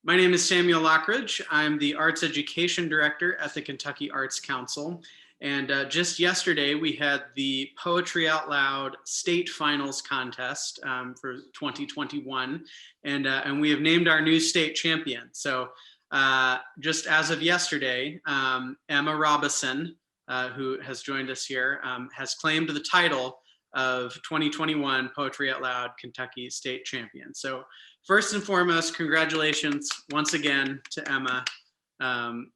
My name is Samuel Lockridge. I'm the Arts Education Director at the Kentucky Arts Council. And just yesterday, we had the Poetry Out Loud State Finals Contest for 2021. And we have named our new state champion. So just as of yesterday, Emma Robison, who has joined us here, has claimed the title of 2021 Poetry Out Loud Kentucky State Champion. So first and foremost, congratulations once again to Emma.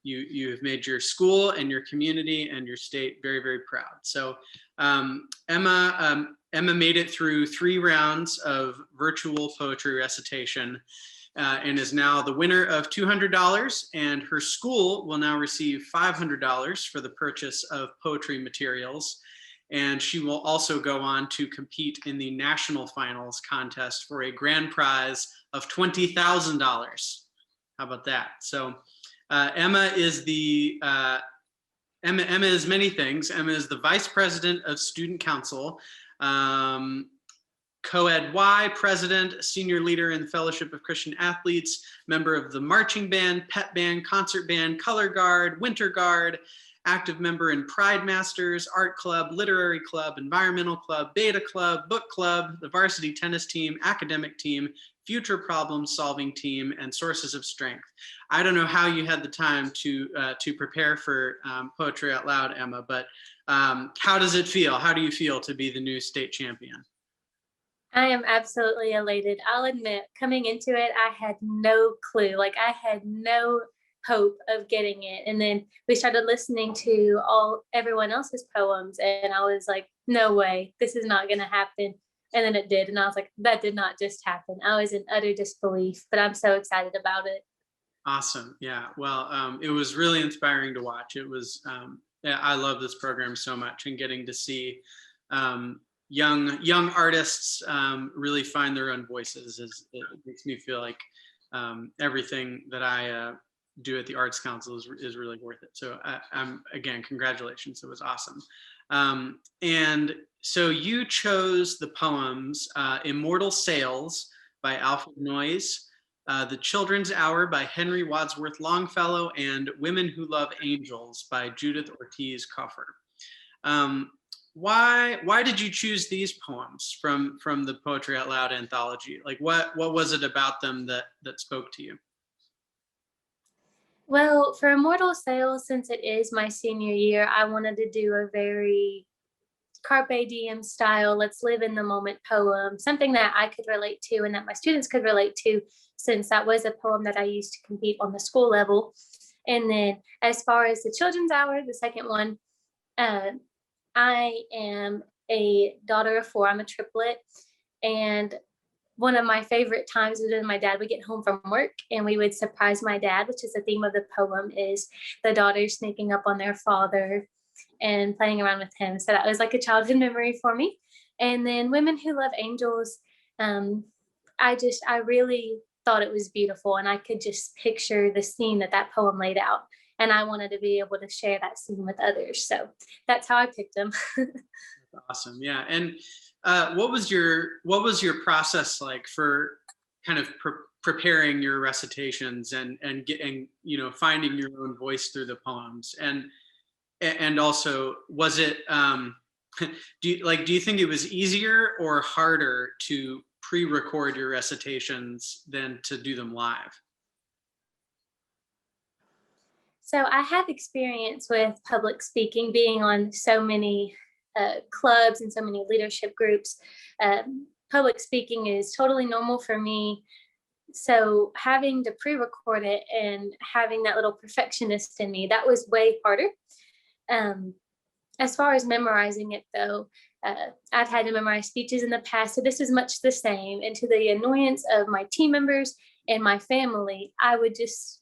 You have made your school and your community and your state very, very proud. So Emma made it through 3 rounds of virtual poetry recitation and is now the winner of $200, and her school will now receive $500 for the purchase of poetry materials. And she will also go on to compete in the national finals contest for a grand prize of $20,000. How about that? So Emma is Emma is many things. Emma is the Vice President of Student Council, Co-Ed Y President, Senior Leader in the Fellowship of Christian Athletes, member of the Marching Band, Pep Band, Concert Band, Color Guard, Winter Guard, active member in Pride Masters, Art Club, Literary Club, Environmental Club, Beta Club, Book Club, the Varsity Tennis Team, Academic Team, Future Problem Solving Team, and Sources of Strength. I don't know how you had the time to prepare for Poetry Out Loud, Emma, but how does it feel? How do you feel to be the new state champion? I am absolutely elated. I'll admit, coming into it, I had no clue. Like, I had no hope of getting it. And then we started listening to everyone else's poems, and I was like, no way, this is not going to happen. And then it did. And I was like, that did not just happen. I was in utter disbelief, but I'm so excited about it. Awesome. Yeah. Well, it was really inspiring to watch. It was, yeah, I love this program so much, and getting to see young artists really find their own voices it makes me feel like everything that I do at the Arts Council is really worth it. So again, congratulations. It was awesome. And so you chose the poems Immortal Sails by Alfred Noyes, The Children's Hour by Henry Wadsworth Longfellow, and Women Who Love Angels by Judith Ortiz Coffer. Why did you choose these poems from the Poetry Out Loud anthology? Like, what was it about them that spoke to you? Well, for Immortal Sails, since it is my senior year, I wanted to do a very Carpe Diem style, let's live in the moment poem, something that I could relate to and that my students could relate to, since that was a poem that I used to compete on the school level. And then as far as the Children's Hour, the second one, I am a daughter of 4. I'm a triplet. And one of my favorite times was when my dad would get home from work and we would surprise my dad, which is the theme of the poem, is the daughters sneaking up on their father and playing around with him. So that was like a childhood memory for me. And then Women Who Love Angels, I really thought it was beautiful, and I could just picture the scene that poem laid out. And I wanted to be able to share that scene with others. So that's how I picked them. Awesome. Yeah. And what was your process like for kind of preparing your recitations and getting, finding your own voice through the poems? And also, was it, do you think it was easier or harder to pre-record your recitations than to do them live? So I have experience with public speaking, being on so many clubs and so many leadership groups. Public speaking is totally normal for me. So having to pre-record it and having that little perfectionist in me, that was way harder. As far as memorizing it, though, I've had to memorize speeches in the past, so this is much the same. And to the annoyance of my team members and my family, I would just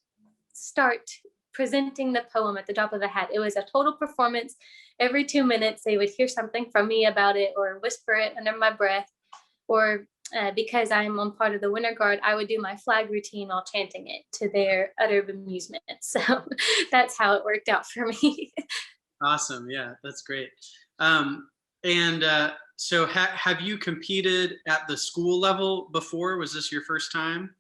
start presenting the poem at the drop of a hat. It was a total performance. Every 2 minutes, they would hear something from me about it or whisper it under my breath. Or because I'm on part of the Winter Guard, I would do my flag routine while chanting it to their utter amusement. So that's how it worked out for me. Awesome. Yeah, that's great. So have you competed at the school level before? Was this your first time?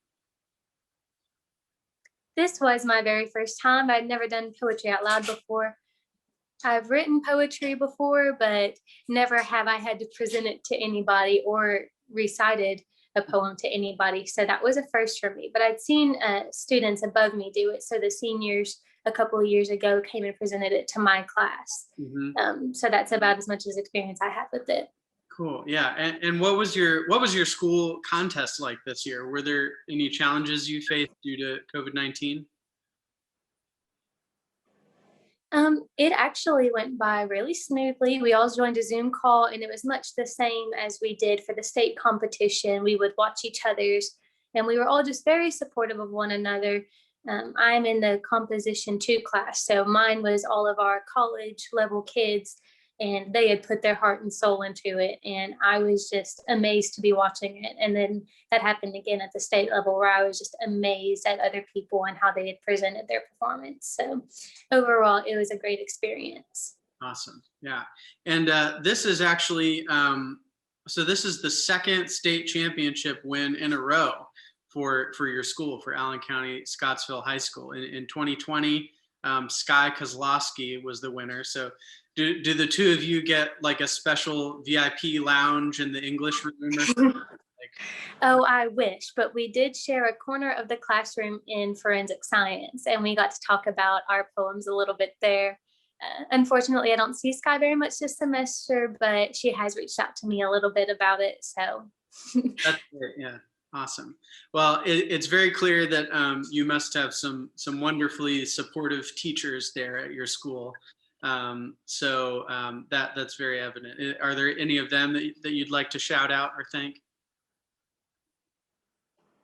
This was my very first time. I'd never done poetry out loud before. I've written poetry before, but never have I had to present it to anybody or recited a poem to anybody. So that was a first for me. But I'd seen students above me do it. So the seniors a couple of years ago came and presented it to my class. So that's about as much as experience I have with it. Cool. Yeah. And what was your school contest like this year? Were there any challenges you faced due to COVID-19? It actually went by really smoothly. We all joined a Zoom call, and it was much the same as we did for the state competition. We would watch each other's, and we were all just very supportive of one another. I'm in the composition 2 class, so mine was all of our college level kids, and they had put their heart and soul into it, and I was just amazed to be watching it. And then that happened again at the state level, where I was just amazed at other people and how they had presented their performance. So overall, it was a great experience. Awesome. Yeah. And this is actually, so this is the second state championship win in a row for your school, for Allen County Scottsville High School. In 2020, Sky Kozlowski was the winner. So do the two of you get like a special VIP lounge in the English room or something? Oh, I wish, but we did share a corner of the classroom in forensic science, and we got to talk about our poems a little bit there. Unfortunately, I don't see Sky very much this semester, but she has reached out to me a little bit about it. So that's great. Yeah. Awesome. Well, it's very clear that you must have some wonderfully supportive teachers there at your school. That's very evident. Are there any of them that you'd like to shout out or thank?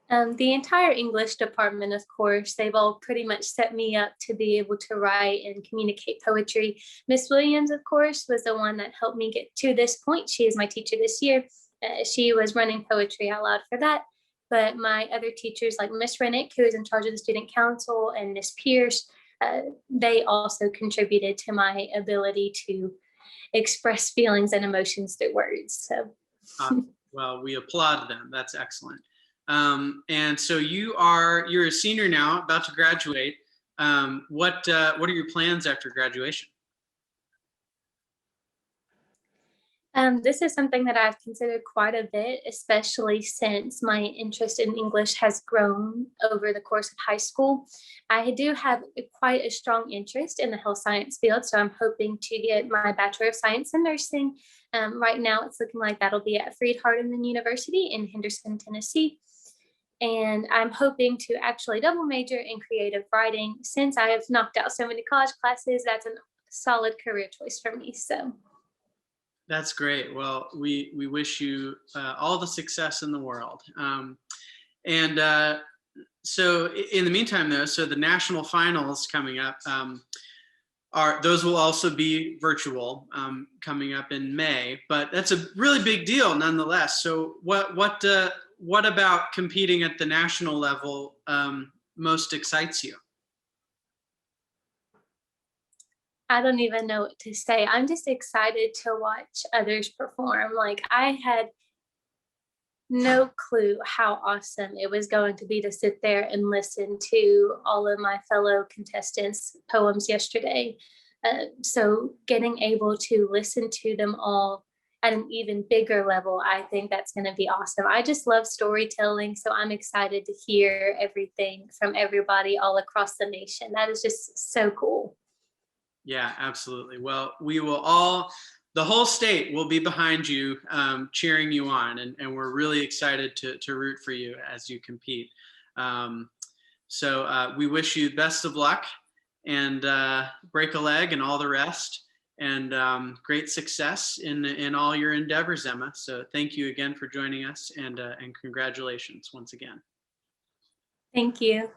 The entire English department, of course, they've all pretty much set me up to be able to write and communicate poetry. Miss Williams, of course, was the one that helped me get to this point. She is my teacher this year. She was running Poetry Out Loud for that. But my other teachers, like Miss Rennick, who is in charge of the student council, and Miss Pierce, they also contributed to my ability to express feelings and emotions through words. So, well, we applaud them. That's excellent. And so you're a senior now, about to graduate. What are your plans after graduation? This is something that I've considered quite a bit, especially since my interest in English has grown over the course of high school. I do have quite a strong interest in the health science field, so I'm hoping to get my Bachelor of Science in Nursing. Right now, it's looking like that'll be at Freed-Hardeman University in Henderson, Tennessee. And I'm hoping to actually double major in creative writing. Since I have knocked out so many college classes, that's a solid career choice for me. So. That's great. Well, we wish you all the success in the world. So in the meantime, though, so the national finals coming up, those will also be virtual, coming up in May. But that's a really big deal, nonetheless. So what about competing at the national level most excites you? I don't even know what to say. I'm just excited to watch others perform. Like, I had no clue how awesome it was going to be to sit there and listen to all of my fellow contestants' poems yesterday. So getting able to listen to them all at an even bigger level, I think that's going to be awesome. I just love storytelling, so I'm excited to hear everything from everybody all across the nation. That is just so cool. Yeah, absolutely. Well, the whole state will be behind you, cheering you on, and we're really excited to root for you as you compete. So we wish you best of luck, and break a leg and all the rest, and great success in all your endeavors, Emma. So thank you again for joining us, and congratulations once again. Thank you.